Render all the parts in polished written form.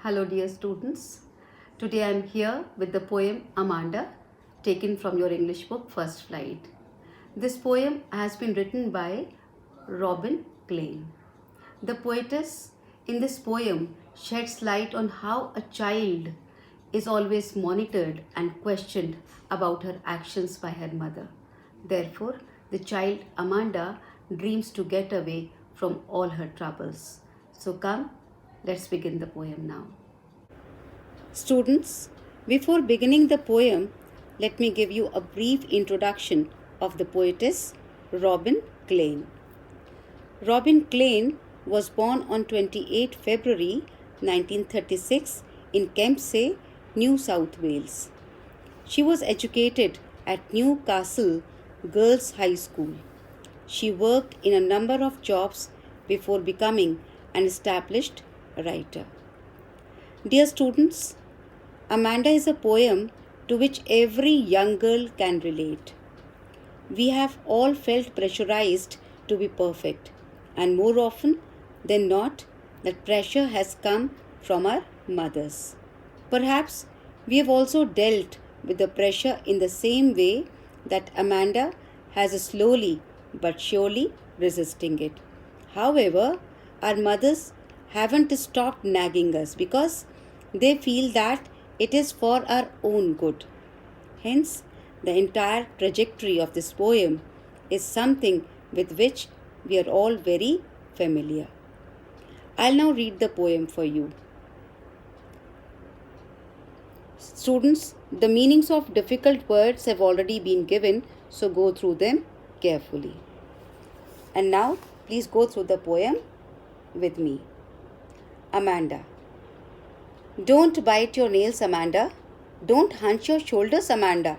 Hello, dear students. Today I am here with the poem Amanda, taken from your English book First Flight. This poem has been written by Robin Klein. The poetess in this poem sheds light on how a child is always monitored and questioned about her actions by her mother. Therefore, the child Amanda dreams to get away from all her troubles. So come, let's begin the poem now. Students, before beginning the poem, let me give you a brief introduction of the poetess Robin Klein. Robin Klein was born on 28 February 1936 in Kempsey, New South Wales. She was educated at Newcastle Girls' High School. She worked in a number of jobs before becoming an established writer. Dear students, Amanda is a poem to which every young girl can relate. We have all felt pressurized to be perfect, and more often than not, that pressure has come from our mothers. Perhaps we have also dealt with the pressure in the same way that Amanda has slowly but surely resisting it. However, our mothers haven't stopped nagging us because they feel that it is for our own good. Hence, the entire trajectory of this poem is something with which we are all very familiar. I'll now read the poem for you. Students, the meanings of difficult words have already been given, so go through them carefully. And now, please go through the poem with me. Amanda. Don't bite your nails, Amanda. Don't hunch your shoulders, Amanda.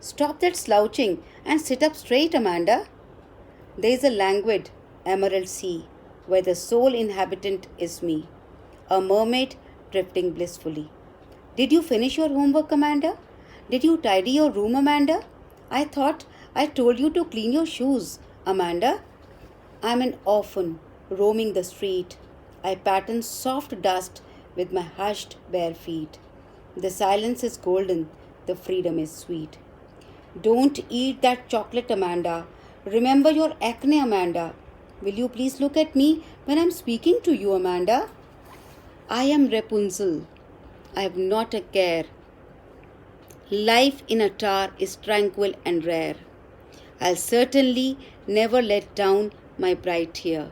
Stop that slouching and sit up straight, Amanda. There is a languid emerald sea where the sole inhabitant is me, a mermaid drifting blissfully. Did you finish your homework, Amanda? Did you tidy your room, Amanda? I thought I told you to clean your shoes, Amanda. I'm an orphan roaming the street. I pattern soft dust with my hushed bare feet. The silence is golden, the freedom is sweet. Don't eat that chocolate, Amanda. Remember your acne, Amanda. Will you please look at me when I'm speaking to you, Amanda? I am Rapunzel. I have not a care. Life in a tower is tranquil and rare. I'll certainly never let down my bright hair.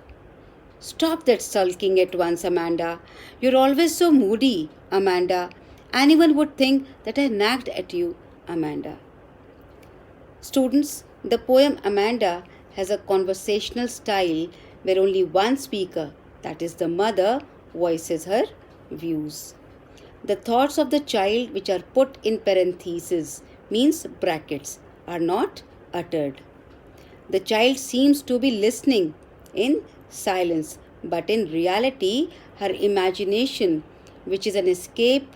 Stop that sulking at once, Amanda. You're always so moody, Amanda. Anyone would think that I nagged at you, Amanda. Students, the poem Amanda has a conversational style where only one speaker, that is the mother, voices her views. The thoughts of the child, which are put in parentheses, means brackets, are not uttered. The child seems to be listening in silence, but in reality, her imagination, which is an escape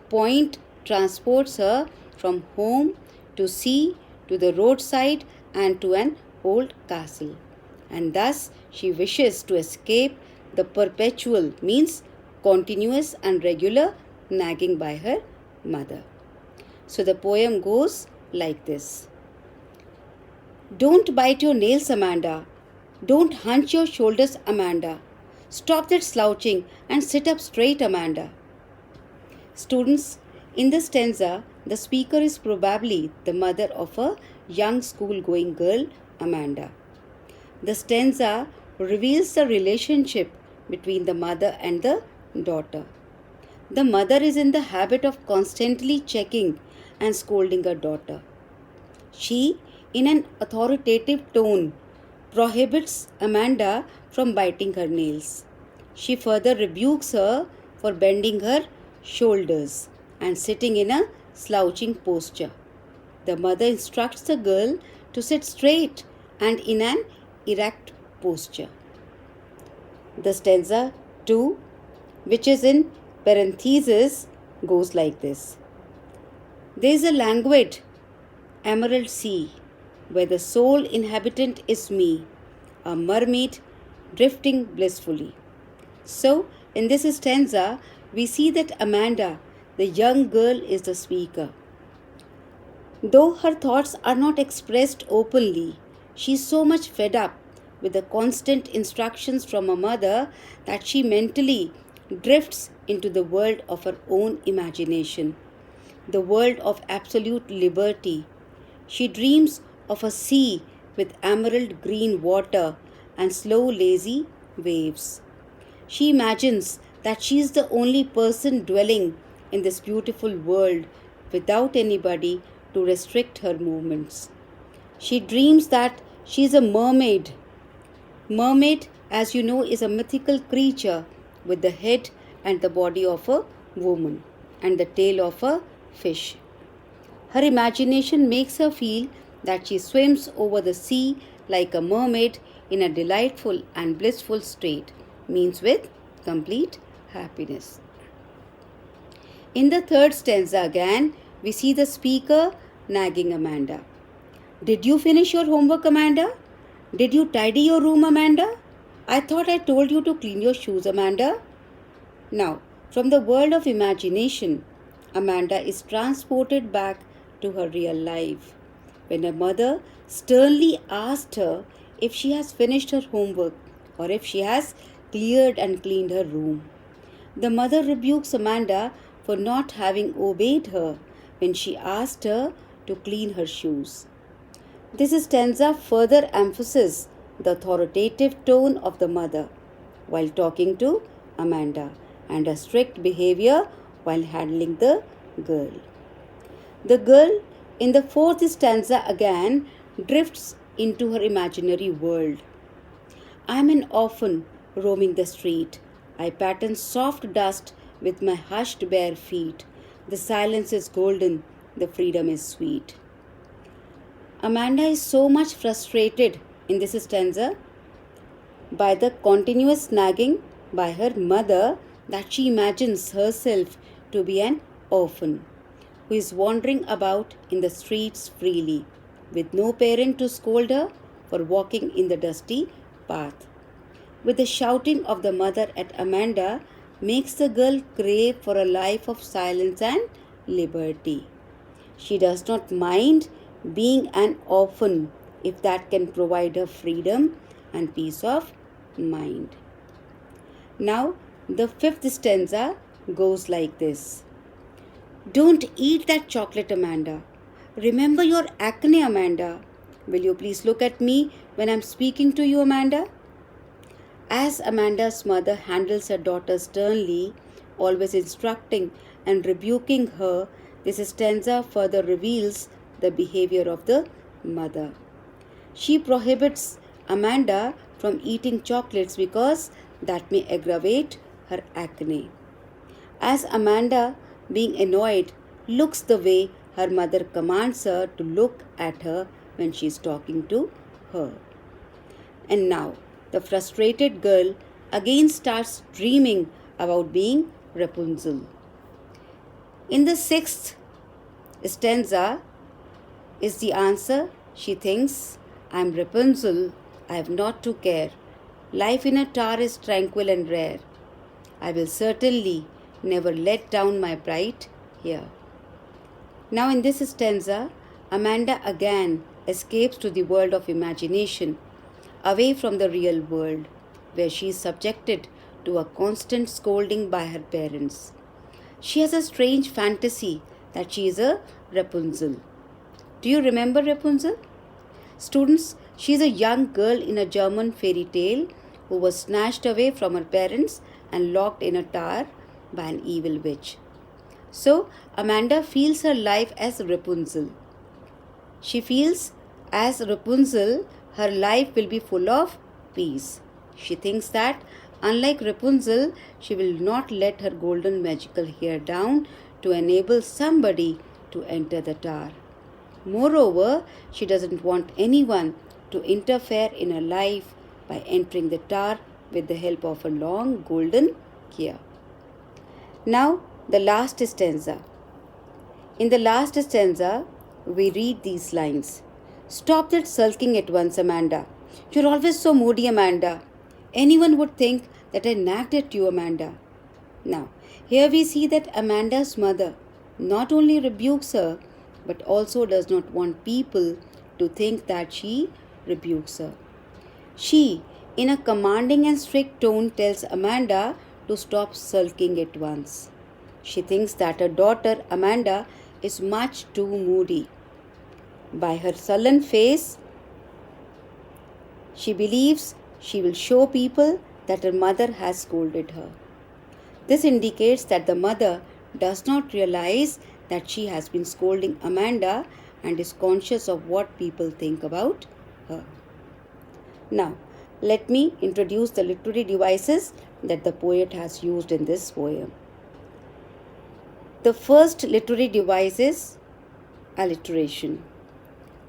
point, transports her from home to sea, to the roadside, and to an old castle. And thus, she wishes to escape the perpetual, means continuous and regular, nagging by her mother. So the poem goes like this. Don't bite your nails, Amanda. Don't hunch your shoulders, Amanda. Stop that slouching and sit up straight, Amanda. Students, in this stanza, the speaker is probably the mother of a young school-going girl, Amanda. The stanza reveals the relationship between the mother and the daughter. The mother is in the habit of constantly checking and scolding her daughter. She, in an authoritative tone, prohibits Amanda from biting her nails. She further rebukes her for bending her shoulders and sitting in a slouching posture. The mother instructs the girl to sit straight and in an erect posture. The stanza 2, which is in parentheses, goes like this. There is a languid emerald sea where the sole inhabitant is me, a mermaid drifting blissfully. So, in this stanza, we see that Amanda, the young girl, is the speaker. Though her thoughts are not expressed openly, she is so much fed up with the constant instructions from her mother that she mentally drifts into the world of her own imagination, the world of absolute liberty. She dreams of a sea with emerald green water and slow, lazy waves. She imagines that she is the only person dwelling in this beautiful world without anybody to restrict her movements. She dreams that she is a mermaid. Mermaid, as you know, is a mythical creature with the head and the body of a woman and the tail of a fish. Her imagination makes her feel that she swims over the sea like a mermaid in a delightful and blissful state, means with complete happiness. In the third stanza again, we see the speaker nagging Amanda. Did you finish your homework, Amanda? Did you tidy your room, Amanda? I thought I told you to clean your shoes, Amanda. Now, from the world of imagination, Amanda is transported back to her real life when her mother sternly asked her if she has finished her homework or if she has cleared and cleaned her room. The mother rebukes Amanda for not having obeyed her when she asked her to clean her shoes. This stanza further emphasizes the authoritative tone of the mother while talking to Amanda and her strict behavior while handling the girl. The girl in the fourth stanza again drifts into her imaginary world. I am an orphan roaming the street. I pattern soft dust with my hushed bare feet. The silence is golden, the freedom is sweet. Amanda is so much frustrated in this stanza by the continuous nagging by her mother that she imagines herself to be an orphan who is wandering about in the streets freely with no parent to scold her for walking in the dusty path. With the shouting of the mother at Amanda makes the girl crave for a life of silence and liberty. She does not mind being an orphan if that can provide her freedom and peace of mind. Now, the fifth stanza goes like this. Don't eat that chocolate, Amanda. Remember your acne, Amanda. Will you please look at me when I'm speaking to you, Amanda? As Amanda's mother handles her daughter sternly, always instructing and rebuking her, this stanza further reveals the behavior of the mother. She prohibits Amanda from eating chocolates because that may aggravate her acne. As Amanda, being annoyed, looks the way her mother commands her to look at her when she is talking to her. And now, the frustrated girl again starts dreaming about being Rapunzel. In the sixth stanza is the answer. She thinks, I am Rapunzel, I have not to care. Life in a tower is tranquil and rare. I will certainly never let down my pride here. Now in this stanza, Amanda again escapes to the world of imagination, away from the real world, where she is subjected to a constant scolding by her parents. She has a strange fantasy that she is a Rapunzel. Do you remember Rapunzel? Students, she is a young girl in a German fairy tale who was snatched away from her parents and locked in a tower by an evil witch. So, Amanda feels her life as Rapunzel. She feels as Rapunzel, her life will be full of peace. She thinks that, unlike Rapunzel, she will not let her golden magical hair down to enable somebody to enter the tower. Moreover, she doesn't want anyone to interfere in her life by entering the tower with the help of a long golden hair. Now, the last stanza. In the last stanza, we read these lines. Stop that sulking at once, Amanda. You're always so moody, Amanda. Anyone would think that I nagged at you, Amanda. Now, here we see that Amanda's mother not only rebukes her but also does not want people to think that she rebukes her. She, in a commanding and strict tone, tells Amanda to stop sulking at once. She thinks that her daughter Amanda is much too moody. By her sullen face, she believes she will show people that her mother has scolded her. This indicates that the mother does not realize that she has been scolding Amanda and is conscious of what people think about her. Now, let me introduce the literary devices that the poet has used in this poem. The first literary device is alliteration.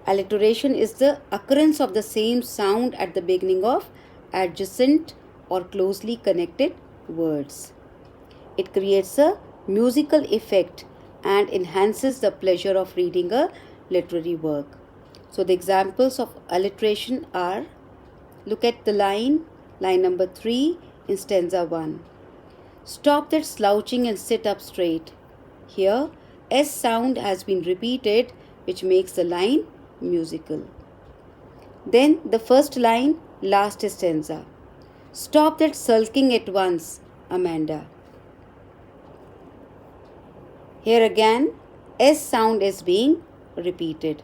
Alliteration is the occurrence of the same sound at the beginning of adjacent or closely connected words. It creates a musical effect and enhances the pleasure of reading a literary work. So the examples of alliteration are, look at the line number 3 in stanza 1. Stop that slouching and sit up straight. Here, S sound has been repeated, which makes the line musical. Then the first line, last stanza. Stop that sulking at once, Amanda. Here again, S sound is being repeated.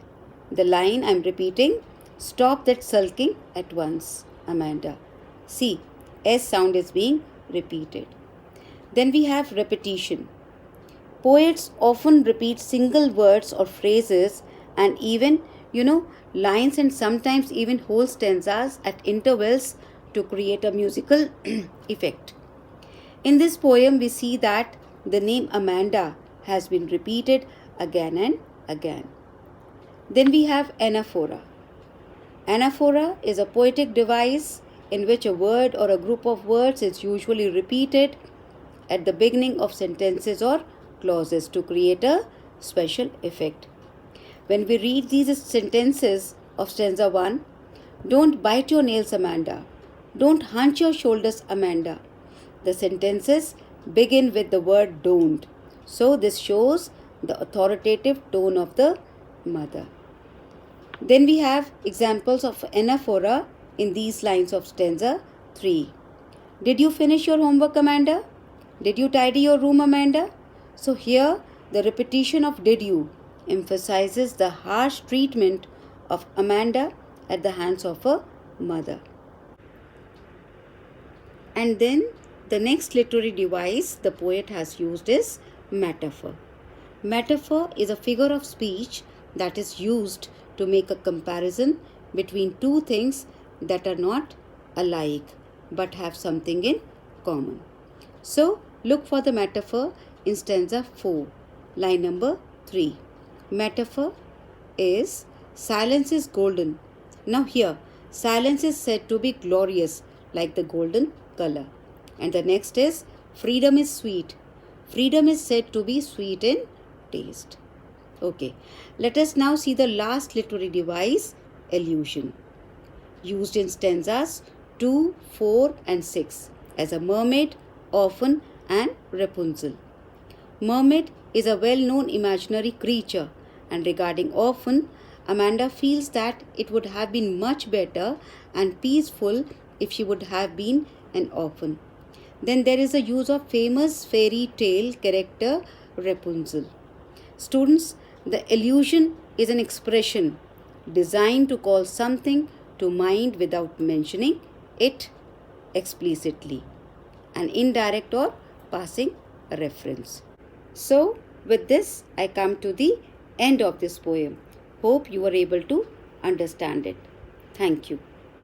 The line I am repeating, stop that sulking at once, Amanda. See, S sound is being repeated. Then we have repetition. Poets often repeat single words or phrases and even, lines and sometimes even whole stanzas at intervals to create a musical effect. In this poem, we see that the name Amanda has been repeated again and again. Then we have anaphora. Anaphora is a poetic device in which a word or a group of words is usually repeated at the beginning of sentences or clauses to create a special effect. When we read these sentences of stanza 1, don't bite your nails, Amanda. Don't hunch your shoulders, Amanda. The sentences begin with the word don't. So this shows the authoritative tone of the mother. Then we have examples of anaphora in these lines of stanza 3. Did you finish your homework, Amanda? Did you tidy your room, Amanda? So here the repetition of did you emphasizes the harsh treatment of Amanda at the hands of her mother. And then the next literary device the poet has used is metaphor. Metaphor is a figure of speech that is used to make a comparison between two things that are not alike but have something in common. So look for the metaphor in stanza 4, line number 3. Metaphor is silence is golden. Now here, silence is said to be glorious like the golden color. And the next is freedom is sweet. Freedom is said to be sweet in taste. Okay, let us now see the last literary device, allusion, used in stanzas 2, 4 and 6 as a mermaid, orphan and Rapunzel. Mermaid is a well-known imaginary creature, and regarding orphan, Amanda feels that it would have been much better and peaceful if she would have been an orphan. Then there is a use of famous fairy tale character Rapunzel. Students, the allusion is an expression designed to call something to mind without mentioning it explicitly, an indirect or passing reference. So, with this, I come to the end of this poem. Hope you were able to understand it. Thank you.